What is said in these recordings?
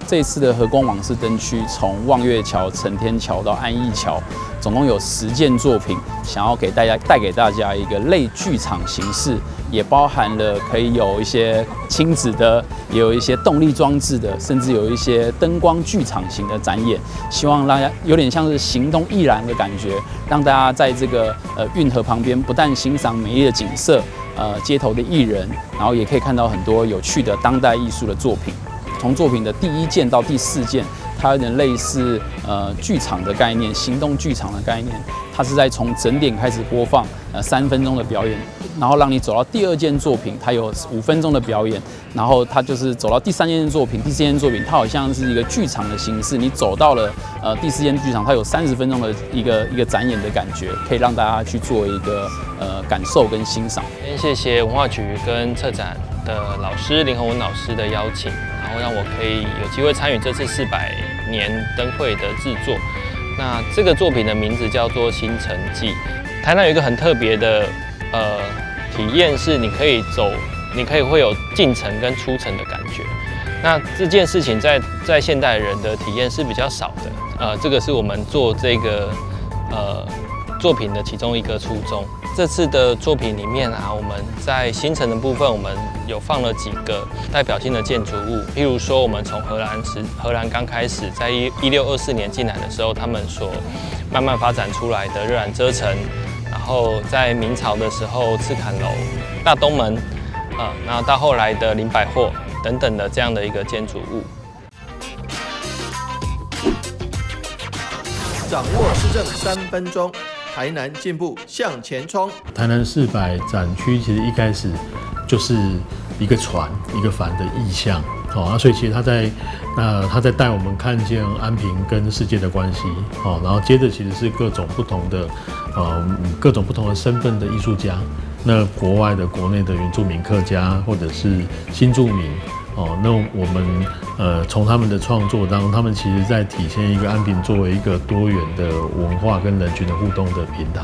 这一次的河工往事灯区，从望月桥、承天桥到安义桥，总共有10件作品，想要带给大家一个类剧场形式，也包含了可以有一些亲子的，也有一些动力装置的，甚至有一些灯光剧场型的展演，希望大家有点像是行动艺廊的感觉，让大家在这个运河旁边不但欣赏美丽的景色，街头的艺人，然后也可以看到很多有趣的当代艺术的作品。从作品的第1件到第4件，它有点类似剧场的概念，行动剧场的概念。它是在从整点开始播放3分钟的表演，然后让你走到第2件作品，它有5分钟的表演，然后它就是走到第3件作品、第4件作品，它好像是一个剧场的形式。你走到了第4件剧场，它有30分钟的一个展演的感觉，可以让大家去做一个感受跟欣赏。谢谢文化局跟策展的老师林宏文老师的邀请，然后让我可以有机会参与这次400年灯会的制作。那这个作品的名字叫做《新城记》。台南有一个很特别的体验，是你可以会有进城跟出城的感觉。那这件事情在现代人的体验是比较少的。这个是我们做这个作品的其中一个初衷。这次的作品里面啊，我们在新城的部分，我们有放了几个代表性的建筑物，譬如说，我们从荷兰刚开始，在1624年进来的时候，他们所慢慢发展出来的热兰遮城，然后在明朝的时候，赤坎楼、大东门，然后到后来的林百货等等的这样的一个建筑物。掌握市政3分钟。台南进步向前冲。台南400展区其实一开始就是一个船、一个帆的意象，所以其实他在带我们看见安平跟世界的关系，然后接着其实是各种不同的身份的艺术家，那国外的、国内的原住民、客家或者是新住民。那我们从他们的创作当中，他们其实在体现一个安平作为一个多元的文化跟人群的互动的平台。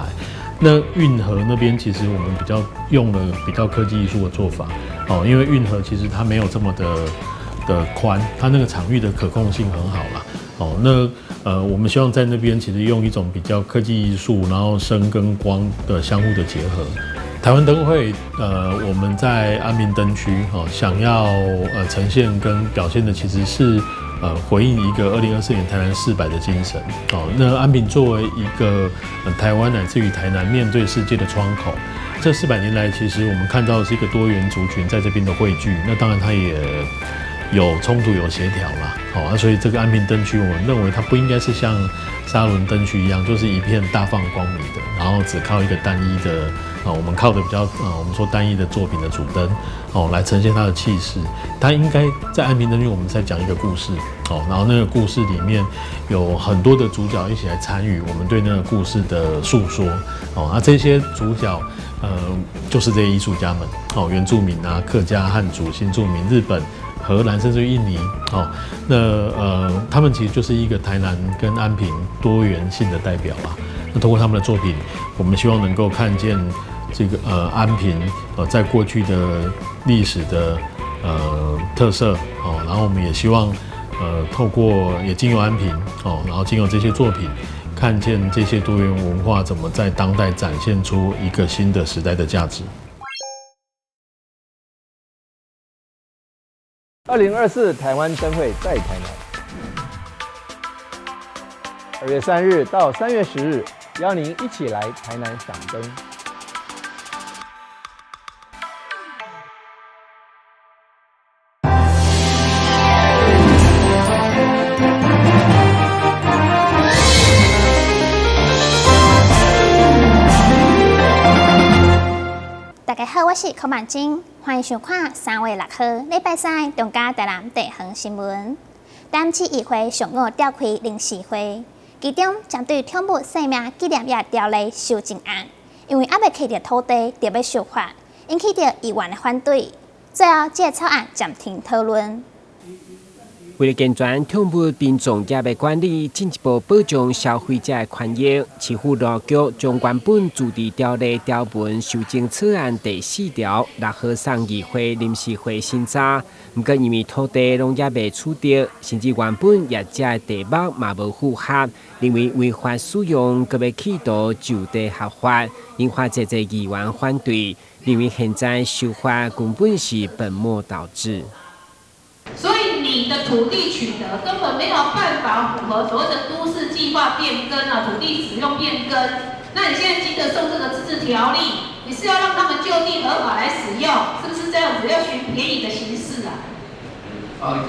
那运河那边其实我们用了比较科技艺术的做法，因为运河其实它没有这么的宽，它那个场域的可控性很好啦。那我们希望在那边其实用一种比较科技艺术，然后声跟光的相互的结合。台湾灯会，我们在安平灯区，想要呈现跟表现的其实是回应一个2024年台南400的精神。那安平作为一个台湾乃至于台南面对世界的窗口，这400年来，其实我们看到的是一个多元族群在这边的汇聚。那当然它也有冲突、有协调啦。所以这个安平灯区，我们认为它不应该是像沙仑灯区一样，就是一片大放光明的，然后只靠一个单一的。我们靠的比较我们说单一的作品的主灯来呈现它的气势。它应该在安平灯区，我们在讲一个故事然后那个故事里面有很多的主角一起来参与我们对那个故事的诉说这些主角就是这些艺术家们原住民啊、客家、汉族、新住民、日本、荷兰甚至于印尼他们其实就是一个台南跟安平多元性的代表啦。那通过他们的作品，我们希望能够看见这个安平在过去的历史的特色然后我们也希望透过也经由安平然后经由这些作品，看见这些多元文化怎么在当代展现出一个新的时代的价值。2024台湾灯会在台南，2月3日到3月10日，邀您一起来台南赏灯。大家好，我是柯曼晶，欢迎收看3月6号礼拜3中嘉台南地方新闻。台南市议会上午召开临时会，其中针对跳舞生命纪念日条例修正案，因为还未摕到土地就要修法，引起到议员的反对，最后这个草案暂停讨论。为了健全动物品种业的管理，进一步保障消费者的权益，市府当局将原本自治条例条文修正草案第4条6号送议会临时会审查。不过因为土地农业未取得，甚至原本业者的地目嘛无符合，认为违法使用，搁要企图就地合法，引发这议员反对，认为现在修法根本是本末倒置。所以你的土地取得根本没有办法符合所谓的都市计划变更啊，土地使用变更。那你现在急着送这个自治条例，你是要让他们就地合法来使用，是不是这样子？要寻便宜的形式啊？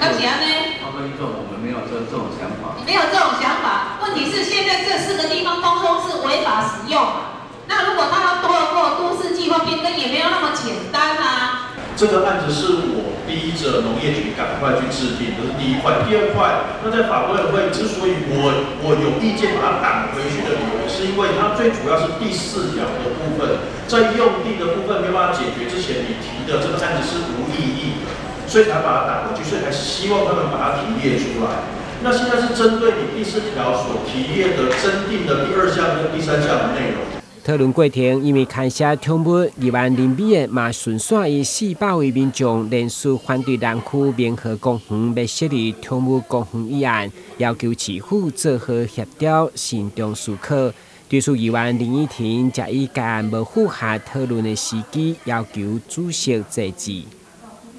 那怎样呢？我们没有这种想法。你没有这种想法，问题是现在这4个地方通通是违法使用嘛？那如果他要透过都市计划变更，也没有那么简单啊。这个案子是我逼着农业局赶快去制定，这是第一块。第二块，那在法规委会之所以我有意见把它挡回去的理由，是因为它最主要是第4条的部分，在用地的部分没有办法解决之前，你提的这个案子是无意义的，所以才把它挡回去，所以还希望他们把它提列出来。那现在是针对你第4条所提列的增订的第2项跟第3项的内容。讨论过程，因为牵涉动物，议员林美燕嘛顺续以400位民众联署反对南区民和公园要设立动物公园议案，要求市府做好协调，慎重思考。对此，议员林依婷则以该案无符合讨论的时机，要求主席制止。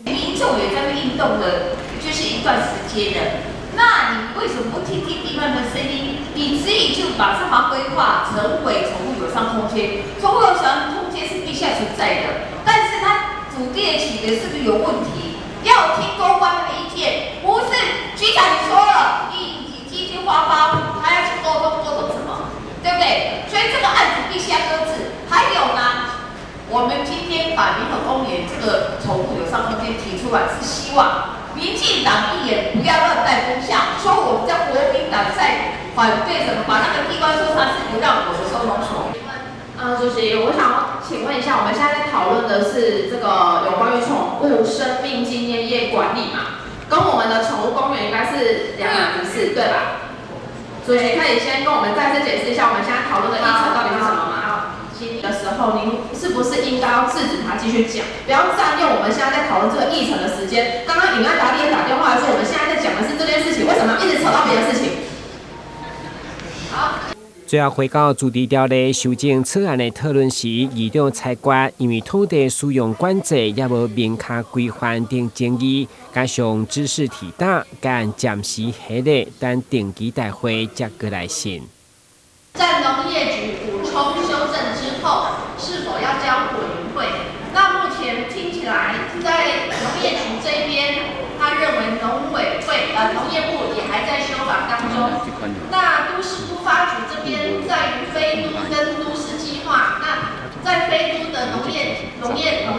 民众也在运动的，就是一段时间了。那你为什么不听听地方的声音？你自己就把这行规划成为宠物友善空间。宠物友善空间是必须要存在的，但是它主列起的是不是有问题？要听公关的意见，不是局长你说了，你基金花包，还要去沟通什么，对不对？所以这个案子必须要搁置。还有呢，我们今天把民和公园这个宠物友善空间提出来，是希望民进党议员不要乱带风向，说我们在国民党在反对什么，把那个地方说它是不让我的收容所。主席，我想要请问一下，我们现在在讨论的是这个有关于宠物生命纪念业管理嘛，跟我们的宠物公园应该是两码子事，对吧？主席可以先跟我们再次解释一下，我们现在讨论的议程到底是什么吗？的时候，您是不是应该要制止他继续讲，不要占用我们现在在讨论这个议程的时间？刚刚尹安达利也打电话来说，我们现在在讲的是这件事情，为什么一直扯到别的事情？好。最后回到主题条例修正草案的讨论时，议长裁决，因为土地使用管制也无明确规范等争议，加上知识体大，敢暂时下列，等定期大会再过来审。在农业局补充修正之后，是否要交委员会？那目前听起来，在农业局这边，他认为农业部也还在修法当中。那都市都发局这边在于非都跟都市计划，那在非都的农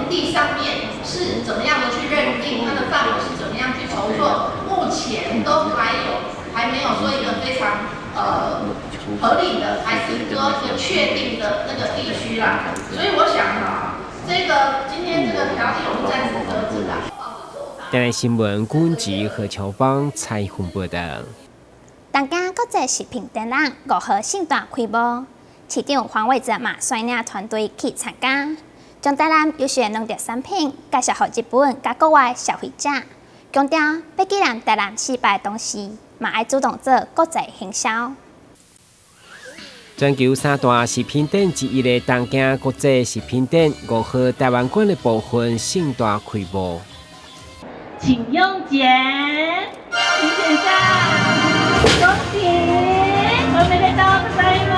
地上面是怎么样的去认定，它的范围是怎么样去筹措？目前都还没有说一个非常合理的，还是说一个确定的那个地区啦。所以我想这个今天这个条例我们暂时搁置啦。台湾新闻管制何乔邦采访报道。东京国际食品展览5号盛大开幕，市长黄伟哲嘛率领团队去参加，将台湾优秀农特产品介绍给日本甲国外消费者，强调要既然台湾失败的同时，嘛要主动做国际行销。全球3大食品展之一的东京国际食品展5号台湾馆的部分盛大开幕。请用剪，请剪上，恭喜！我们的大赛们，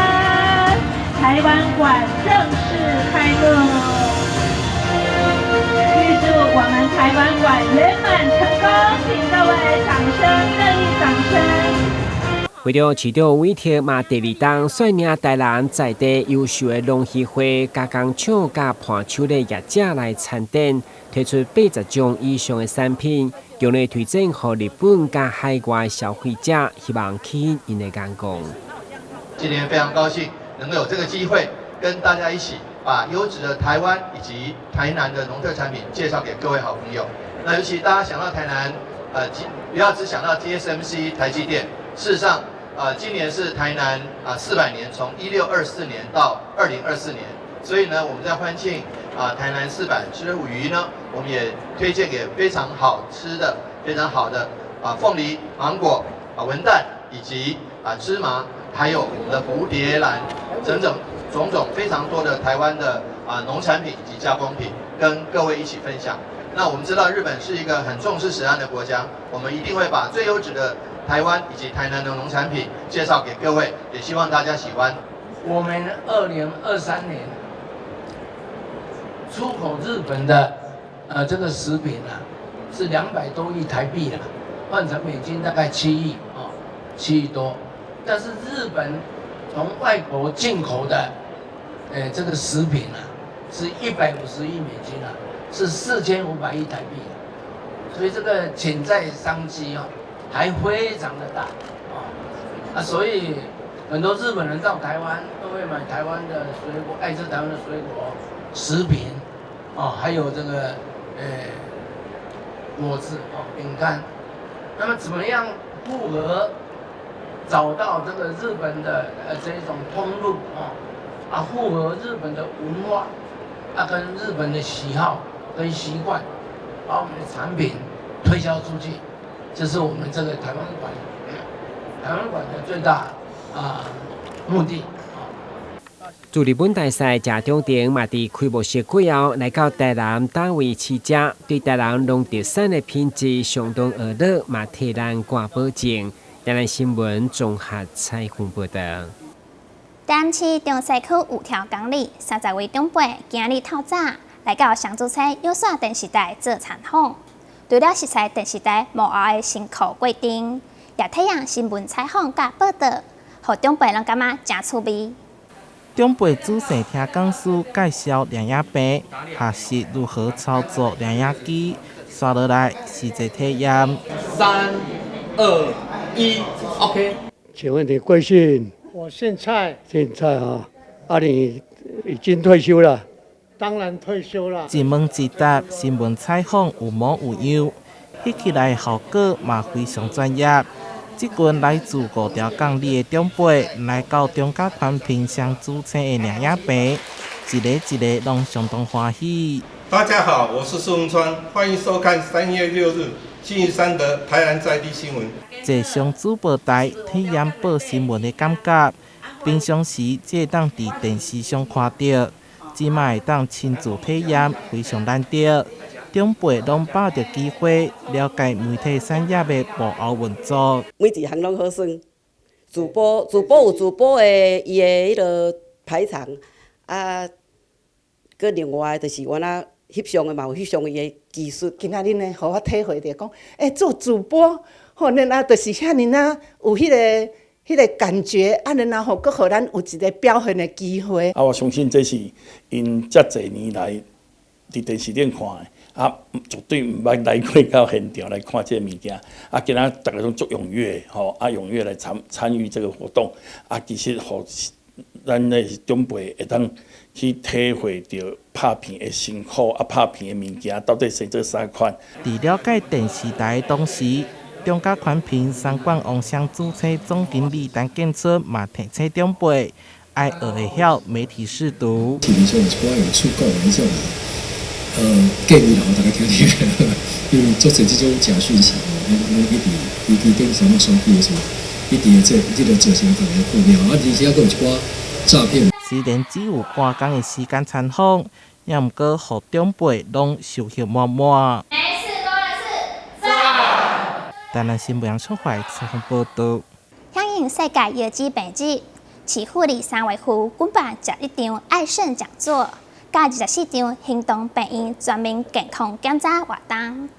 台湾馆正式开幕，预祝我们台湾馆圆满成功，请各位掌声，热烈掌声！为了市长委托嘛，第2档率领台南在地优秀的农协会、加工厂、甲盘手的业者来参展，推出80种以上的产品，用来推荐给日本甲海外消费者，希望吸引因的眼光。今天非常高兴能够有这个机会，跟大家一起把优质的台湾以及台南的农特产品介绍给各位好朋友。那尤其大家想到台南，不要只想到 TSMC 台积电，事实上，今年是台南400年，从1624年到2024年，所以呢，我们在欢庆台南400之余呢，我们也推荐给非常好吃的、非常好的凤梨、芒果、文旦以及芝麻，还有我们的蝴蝶兰，种种非常多的台湾的农产品以及加工品，跟各位一起分享。那我们知道日本是一个很重视食安的国家，我们一定会把最优质的台湾以及台南的农产品介绍给各位，也希望大家喜欢。我们2023年出口日本的这个食品是200多亿台币换成美金大概7亿7亿多，但是日本从外国进口的这个食品是150亿美金是4500亿台币所以这个潜在商机还非常的大所以很多日本人到台湾都会买台湾的水果，爱吃台湾的水果、食品还有这个果子饼干。那么怎么样符合找到这个日本的这种通路符合日本的文化跟日本的喜好跟习惯，把我们的产品推销出去，这是我们这个台湾馆的最大目的。驻日本大使谢中庭嘛，伫开幕式过后来到台南单位试食，对台南农特产的品质相当恶劣，嘛替咱挂保证。台南新闻综合采访报道。台南市中西区有条港里30位长辈今日透早来到上主菜有线电视台做参访，除了实采电视台幕后的辛苦过程，也体验新闻采访甲报道，互长辈人感觉真趣味。长辈仔细听讲师介绍量影杯，学习如何操作量影机，刷落来是一体验。3、2、1 ，OK。请问你贵姓？我姓蔡。姓蔡你已经退休了？当然退休了。一问一答，新闻采访有模有样，翕起来效果嘛非常专业。这群来自五条港里的长辈来到中嘉宽平乡主青的量影杯，一个拢相当欢喜。大家好，我是苏文川，欢迎收看3月6日星期三的台南在地新闻。坐上主播台体验报新闻的感觉，平常时只会当伫电视上看到，即卖会当亲自体验，非常难得。长辈拢把握机会了解媒体产业的幕后运作。每一项拢好算，主播有主播的伊的迄个排场佮另外就是我翕相的嘛有翕相伊的技术。今仔日呢，互我体会着讲，做主播，然后就是遐尼有迄个感觉，然后佮互咱有一个表现的机会。我相信这是因遮侪年来伫电视顶看的。绝对唔捌来过到现场来看这个物件。今仔大家拢足踊跃，踊跃来参与这个活动。其实互咱的长辈会当去体会到拍片的辛苦，拍片的物件到底生做啥款。伫了解电视台的同时，中嘉宽平三观王乡主催总经理陈建春嘛提醒长辈，爱学会晓媒体识读。其实有一寡有出国的迄种。建议让大家听听，因为做这种假讯息，一直顶什么手机的时候，一直这个做成大家负面，而且还有一寡诈骗。虽然只有半天的时间参访，也毋过互长辈拢收获满满。没事，多的是赞。台南新闻出来采访报道。响应世界药剂病日，市府里3月份举办11场爱肾讲座。加24场行动病院全面健康检查活动，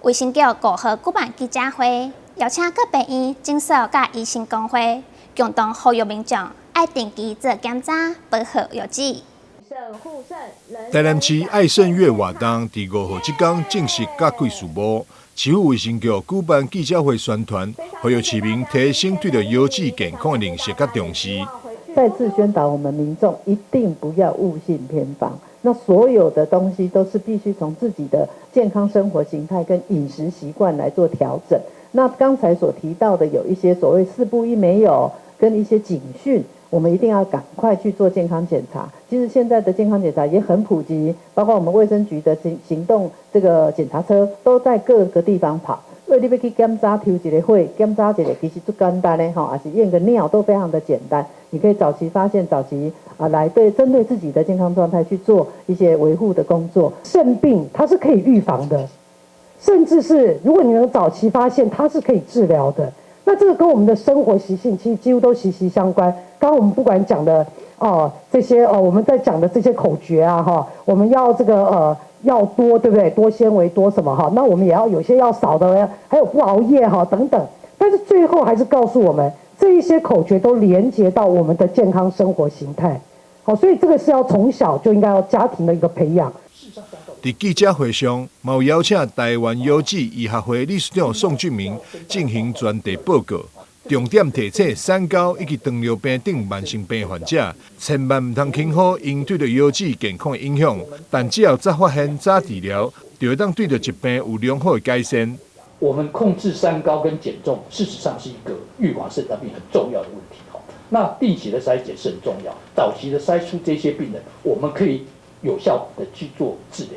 卫生局5号举办记者会，邀请各病院、诊所甲医生工会共同呼吁民众爱定期做检查，保护药剂。台南市爱肾月活动第5号即天正式甲开序幕，市府卫生局举办记者会宣传，呼吁市民提升对着药剂健康的认识甲重视。再次宣导我们民众一定不要误信偏方，那所有的东西都是必须从自己的健康生活形态跟饮食习惯来做调整。那刚才所提到的有一些所谓4不1没有，跟一些警讯，我们一定要赶快去做健康检查。其实现在的健康检查也很普及，包括我们卫生局的行动这个检查车都在各个地方跑。所以你要去检查抽一个血，检查一个其实最简单的哈，还是验个尿都非常的简单。你可以早期发现，早期来针对自己的健康状态去做一些维护的工作。肾病它是可以预防的，甚至是如果你能早期发现，它是可以治疗的。那这个跟我们的生活习性其实几乎都息息相关。刚刚我们不管讲的这些我们在讲的这些口诀啊哈，我们要这个要多对不对？多纤维多什么哈？那我们也要有些要少的，还有不熬夜哈等等。但是最后还是告诉我们，这一些口诀都连接到我们的健康生活形态。好，所以这个是要从小就应该要家庭的一个培养。在记者会上，也有邀请台湾优质医学会理事长宋俊明进行专题报告，重点提醒三高以及糖尿病等慢性病患者，千万唔通轻忽应对着优质健康的影响，但只要早发现、早治疗，就会当对着疾病有良好的改善。我们控制三高跟减重，事实上是一个预防肾脏病很重要的问题。那定期的筛检是很重要，早期的筛出这些病人，我们可以有效的去做治疗。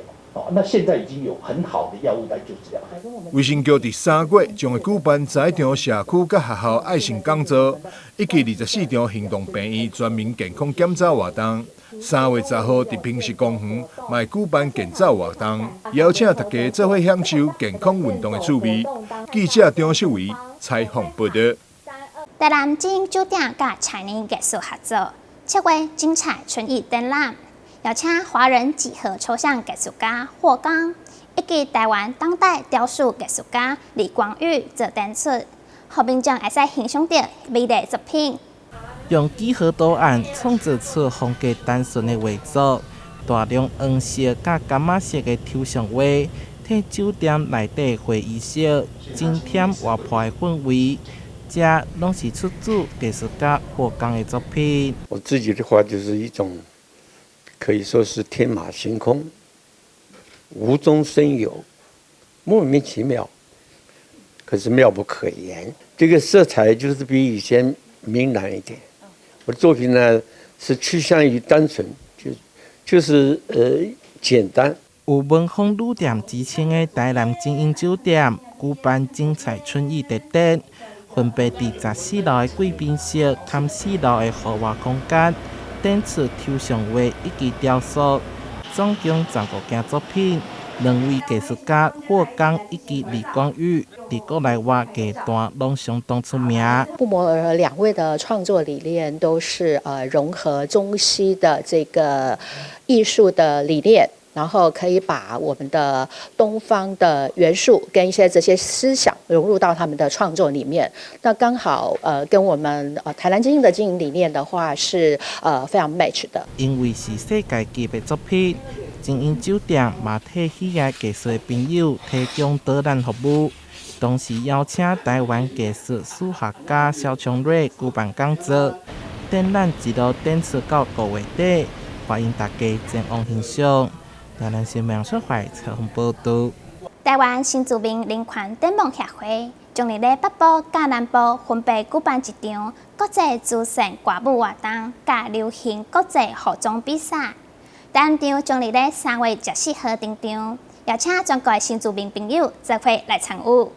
那现在已经有很好的药物来做治疗。卫生局伫3月将会举办在场社区甲学校爱心讲座，以及24场行动病院全民健康检查活动。3月10號伫平石公園嘛會舉辦健走活動，邀請大家做伙享受健康運動的趣味。記者張秀維採訪報道。台南精英酒店甲彩年艺术合作，策划精彩春意展览。邀请华人几何抽象艺术家霍刚以及台湾当代雕塑艺术家李光宇做展出，让民众会使欣賞到美麗作品。用幾何圖案創造出風格單純的畫作，大量黃色甲柑仔色的抽象畫，替酒店內底會議室增添活潑的氛圍。這攏是出自藝術家霍剛的作品。我自己的話就是一種。可以說是天馬行空，無中生有，莫名其妙，可是妙不可言。這個色彩就是比以前明朗一點。我的作品呢是趨向於單純，就是簡單。有文風旅店之稱的台南精英酒店舉辦精彩春意特展，分別在14樓的貴賓室及4樓的戶外空間。展出抽象畫以及雕塑，總共15件作品。2位藝術家霍剛以及李光宇在國內外藝壇攏相當出名。不謀而合，2位的創作理念都是融合中西的這個藝術的理念。然後可以把我們的東方的元素跟一些這些思想融入到他們的創作裡面。那剛好跟我們台南精英的經營理念的話是非常 match 的。因為是世界級的作品，精英酒店嘛替喜愛藝術的朋友提供導覽服務，同時邀請台灣藝術史學家蕭昌瑞舉辦講座，展覽一路展出到5月底，歡迎大家前往欣賞。台南新聞社會採訪報道。台灣新住民人權展望協會將日咧北部甲南部分別舉辦一場國際主旋歌舞活動甲流行國際服裝比賽。第二場將日咧3月14號登場，邀請全國新住民朋友做伙來參與。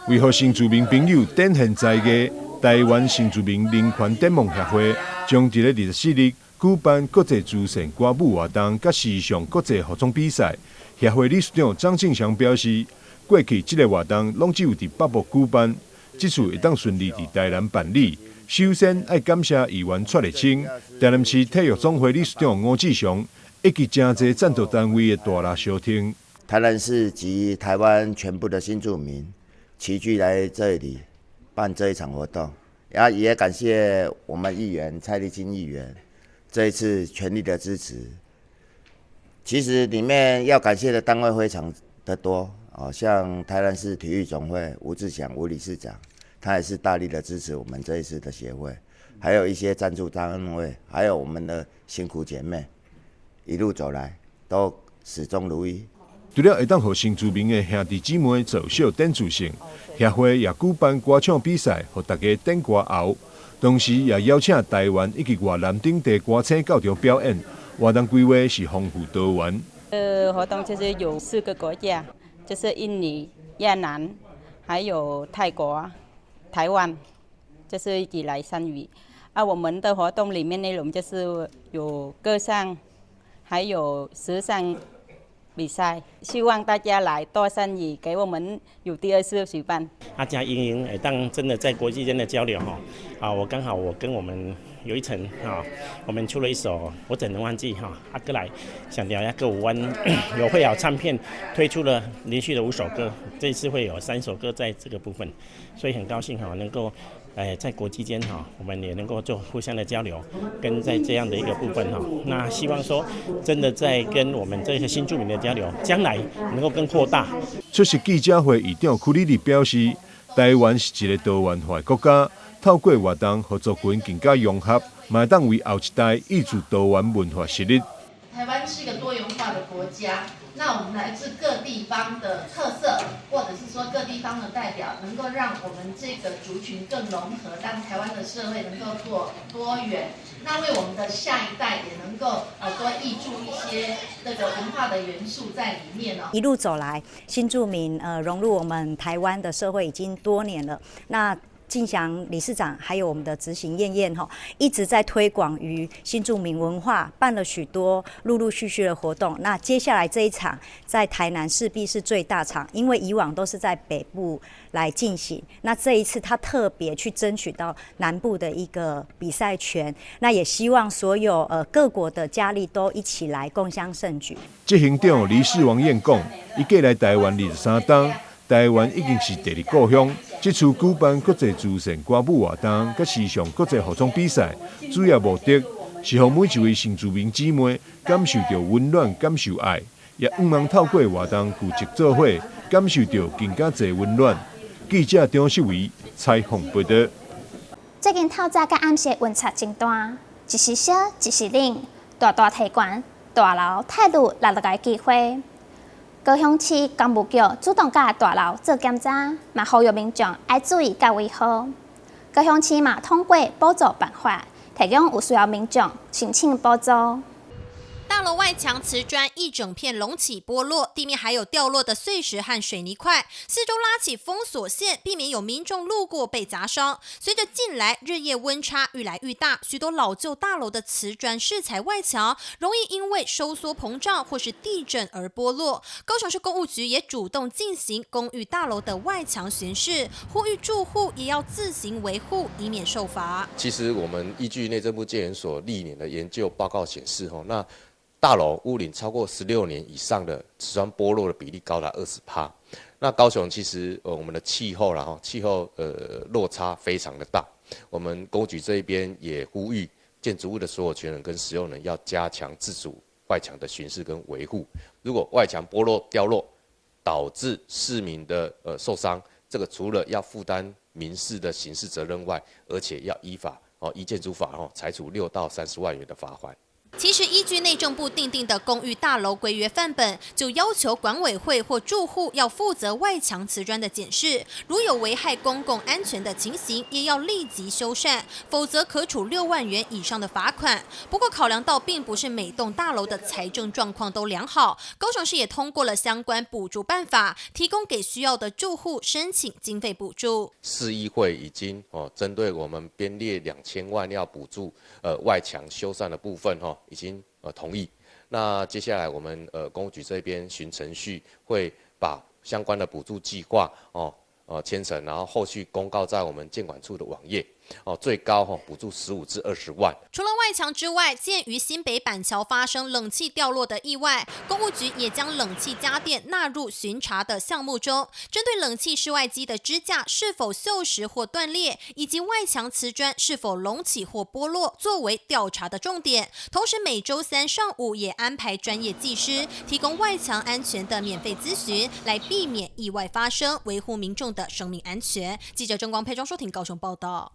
為何新住民朋友展現在嘅台灣新住民人權展望協會將喺咧24日舉辦國際主旋歌舞活動甲時尚國際服裝比賽。協會理事長張正祥表示，過去這個活動攏只有喺北部舉辦，這次會當順利喺台南辦理。首先要感謝議員蔡立青、台南市體育總會理事長吳志祥以及真濟贊助單位的大力相挺。台南市及台灣全部的新住民齊聚來這裡辦這一場活動，也感謝我們議員蔡立青議員這一次全力的支持。其實裡面要感謝的單位非常的多，像台南市體育總會吳志祥吳理事長，他也是大力的支持我們這一次的協會，還有一些贊助單位，還有我們的辛苦姐妹，一路走来都始终如一。除了会当互新住民的兄弟姊妹做小点子性，协会也举办歌唱比赛，互大家点歌喉。同时也邀请台湾以及越南等地歌星到场表演。活动规划是丰富多元。活动就是有4个国家，就是印尼、越南，还有泰国、台湾，就是一起来参与。我们的活动里面内容就是有歌唱，还有时尚比赛，希望大家来多参与，给我们有第2次举办。加莹莹，当真的在国际间的交流我刚好跟我们有一层我们出了一首我怎能忘记过来想聊一个5湾有会好唱片推出了连续的5首歌，这一次会有3首歌在这个部分，所以很高兴能够在国际间我们也能够做互相的交流，跟在这样的一个部分那希望说真的在跟我们这些新住民的交流，将来能够更扩大。出席记者会议长库里里表示，台湾是一个多元化的国家，透过活动合作群更加融合，嘛当为后一代挹注多元文化实力。台湾是一个多元化的国家，那我们来自各地方的特色，或者是说各地方的代表，能够让我们这个族群更融合，让台湾的社会能够做多元，那为我们的下一代也能够多挹注一些这个文化的元素在里面哦。一路走来，新住民融入我们台湾的社会已经多年了。那进祥理事长还有我们的执行燕燕一直在推广于新住民文化，办了许多陆续的活动。那接下来这一场在台南势必是最大场，因为以往都是在北部来进行，那这一次他特别去争取到南部的一个比赛权，那也希望所有各国的佳丽都一起来共襄盛举。执行长李世王燕讲，伊过来台湾23冬，台湾已经是第2故乡。这次举办国际慈善歌舞活动，甲时尚国际服装比赛，主要目的是让每一位新住民姊妹感受到温暖、感受爱，也希望透过活动聚集做伙，感受到更加侪温暖。记者张秀维采访报道。最近透早甲暗时温差真大，一时烧，一时冷，大体悬，大楼态度来个机会。高雄市公务局主动甲大楼做检查，嘛呼吁民众爱注意甲维护。高雄市嘛通过补助办法，提供有需要民众申请补助。大楼外墙瓷砖一整片隆起剥落，地面还有掉落的碎石和水泥块，四周拉起封锁线，避免有民众路过被砸伤。随着近来日夜温差愈来愈大，许多老旧大楼的瓷砖饰材外墙容易因为收缩膨胀或是地震而剥落。高雄市公务局也主动进行公寓大楼的外墙巡视，呼吁住户也要自行维护，以免受罚。其实我们依据内政部建研所历年的研究报告显示，那大楼屋龄超过16年以上的瓷砖剥落的比例高达20%。那高雄其实我们的气候落差非常的大。我们公局这一边也呼吁建筑物的所有权人跟使用人要加强自主外墙的巡视跟维护。如果外墙剥落掉落，导致市民的受伤，这个除了要负担民事的刑事责任外，而且要依建筑法裁处6到30万元的罚款。其实依据内政部订定的公寓大楼规约范本，就要求管委会或住户要负责外墙瓷砖的检视，如有危害公共安全的情形，也要立即修缮，否则可处6万元以上的罚款。不过考量到并不是每栋大楼的财政状况都良好，高雄市也通过了相关补助办法，提供给需要的住户申请经费补助。市议会已经针对我们编列2000万要补助外墙修缮的部分已经同意。那接下来我们公务局这边循程序会把相关的补助计划签成，然后后续公告在我们建管处的网页。最高补助15至20万。除了外墙之外，鉴于新北板桥发生冷气掉落的意外，公务局也将冷气家电纳入巡查的项目中。针对冷气室外机的支架是否锈蚀或断裂，以及外墙瓷砖是否隆起或剥落，作为调查的重点。同时，每周3上午也安排专业技师提供外墙安全的免费咨询，来避免意外发生，维护民众的生命安全。记者郑光佩、庄淑婷高雄报道。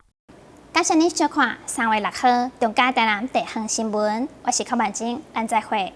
感谢您收看3月6号中嘉台南地方新闻，我是柯曼晶，咱再会。